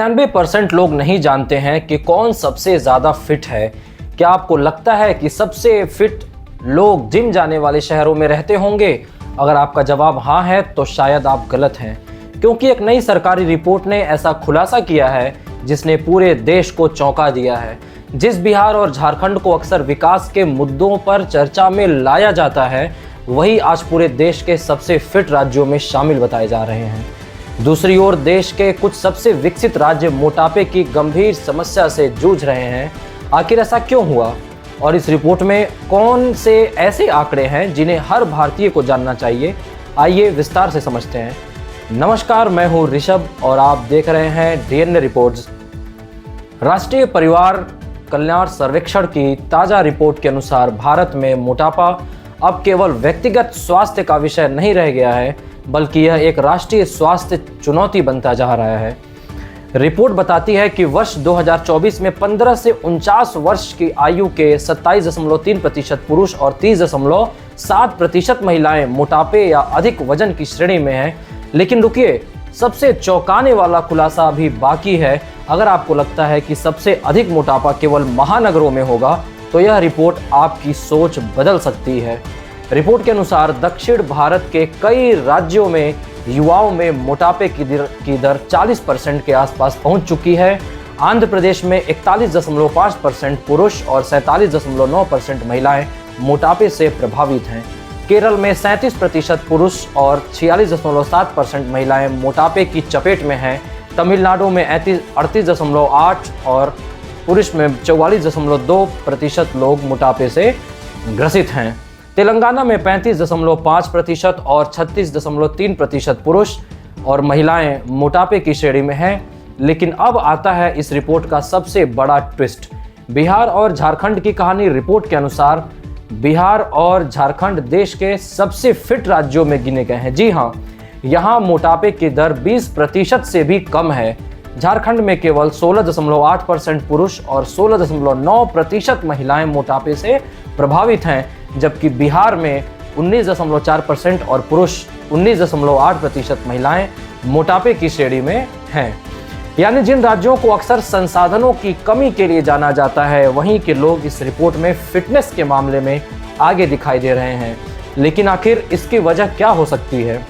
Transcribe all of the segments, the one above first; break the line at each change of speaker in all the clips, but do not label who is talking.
99% लोग नहीं जानते हैं कि कौन सबसे ज़्यादा फिट है। क्या आपको लगता है कि सबसे फिट लोग जिम जाने वाले शहरों में रहते होंगे? अगर आपका जवाब हाँ है तो शायद आप गलत हैं, क्योंकि एक नई सरकारी रिपोर्ट ने ऐसा खुलासा किया है जिसने पूरे देश को चौंका दिया है। जिस बिहार और झारखंड को अक्सर विकास के मुद्दों पर चर्चा में लाया जाता है, वही आज पूरे देश के सबसे फिट राज्यों में शामिल बताए जा रहे हैं। दूसरी ओर देश के कुछ सबसे विकसित राज्य मोटापे की गंभीर समस्या से जूझ रहे हैं। आखिर ऐसा क्यों हुआ और इस रिपोर्ट में कौन से ऐसे आंकड़े हैं जिन्हें हर भारतीय को जानना चाहिए? आइए विस्तार से समझते हैं। नमस्कार, मैं हूं ऋषभ और आप देख रहे हैं डीएनए रिपोर्ट्स। राष्ट्रीय परिवार कल्याण सर्वेक्षण की ताज़ा रिपोर्ट के अनुसार भारत में मोटापा अब केवल व्यक्तिगत स्वास्थ्य का विषय नहीं रह गया है, बल्कि यह एक राष्ट्रीय स्वास्थ्य चुनौती बनता जा रहा है। रिपोर्ट बताती है कि वर्ष 2024 में 15 से 49 वर्ष की आयु के 27.3% पुरुष और 30.7% महिलाएं मोटापे या अधिक वजन की श्रेणी में हैं। लेकिन रुकिए, सबसे चौंकाने वाला खुलासा अभी बाकी है। अगर आपको लगता है कि सबसे अधिक मोटापा केवल महानगरों में होगा, तो यह रिपोर्ट आपकी सोच बदल सकती है। रिपोर्ट के अनुसार दक्षिण भारत के कई राज्यों में युवाओं में मोटापे की दर 40% के आसपास पहुंच चुकी है। आंध्र प्रदेश में 41.5% पुरुष और 47.9% महिलाएं मोटापे से प्रभावित हैं। केरल में 37% पुरुष और 46.7% महिलाएं मोटापे की चपेट में हैं। तमिलनाडु में 38.8% और पुरुष में 44.2% लोग मोटापे से ग्रसित हैं। तेलंगाना में 35.5% और 36.3% पुरुष और महिलाएं मोटापे की श्रेणी में हैं। लेकिन अब आता है इस रिपोर्ट का सबसे बड़ा ट्विस्ट। बिहार और झारखंड की कहानी। रिपोर्ट के अनुसार बिहार और झारखंड देश के सबसे फिट राज्यों में गिने गए हैं। जी हाँ, यहाँ मोटापे की दर 20% से भी कम है। झारखंड में केवल 16.8% पुरुष और 16.9% महिलाएं मोटापे से प्रभावित हैं, जबकि बिहार में 19.4% और पुरुष 19.8% महिलाएं मोटापे की श्रेणी में हैं। यानी जिन राज्यों को अक्सर संसाधनों की कमी के लिए जाना जाता है, वहीं के लोग इस रिपोर्ट में फिटनेस के मामले में आगे दिखाई दे रहे हैं। लेकिन आखिर इसकी वजह क्या हो सकती है?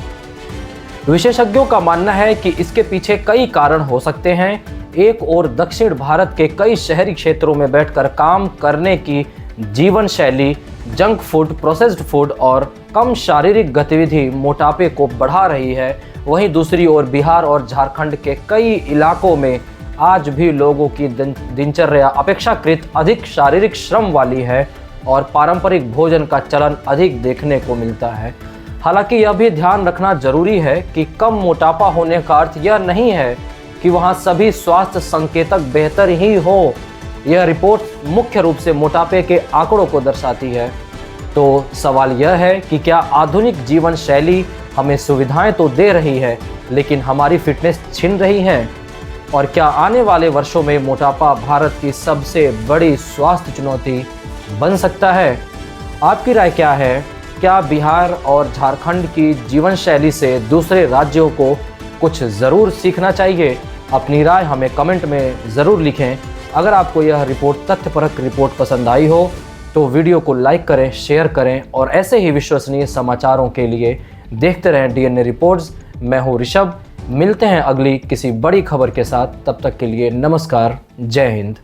विशेषज्ञों का मानना है कि इसके पीछे कई कारण हो सकते हैं। एक ओर दक्षिण भारत के कई शहरी क्षेत्रों में बैठकर काम करने की जीवन शैली, जंक फूड, प्रोसेस्ड फूड और कम शारीरिक गतिविधि मोटापे को बढ़ा रही है। वहीं दूसरी ओर बिहार और झारखंड के कई इलाकों में आज भी लोगों की दिनचर्या अपेक्षाकृत अधिक शारीरिक श्रम वाली है और पारंपरिक भोजन का चलन अधिक देखने को मिलता है। हालांकि यह भी ध्यान रखना जरूरी है कि कम मोटापा होने का अर्थ यह नहीं है कि वहां सभी स्वास्थ्य संकेतक बेहतर ही हो। यह रिपोर्ट मुख्य रूप से मोटापे के आंकड़ों को दर्शाती है। तो सवाल यह है कि क्या आधुनिक जीवन शैली हमें सुविधाएं तो दे रही है, लेकिन हमारी फिटनेस छीन रही है? और क्या आने वाले वर्षों में मोटापा भारत की सबसे बड़ी स्वास्थ्य चुनौती बन सकता है? आपकी राय क्या है? क्या बिहार और झारखंड की जीवन शैली से दूसरे राज्यों को कुछ ज़रूर सीखना चाहिए? अपनी राय हमें कमेंट में ज़रूर लिखें। अगर आपको यह रिपोर्ट तथ्यपरक रिपोर्ट पसंद आई हो तो वीडियो को लाइक करें, शेयर करें और ऐसे ही विश्वसनीय समाचारों के लिए देखते रहें डीएनए रिपोर्ट्स। मैं हूँ ऋषभ। मिलते हैं अगली किसी बड़ी खबर के साथ। तब तक के लिए नमस्कार, जय हिंद।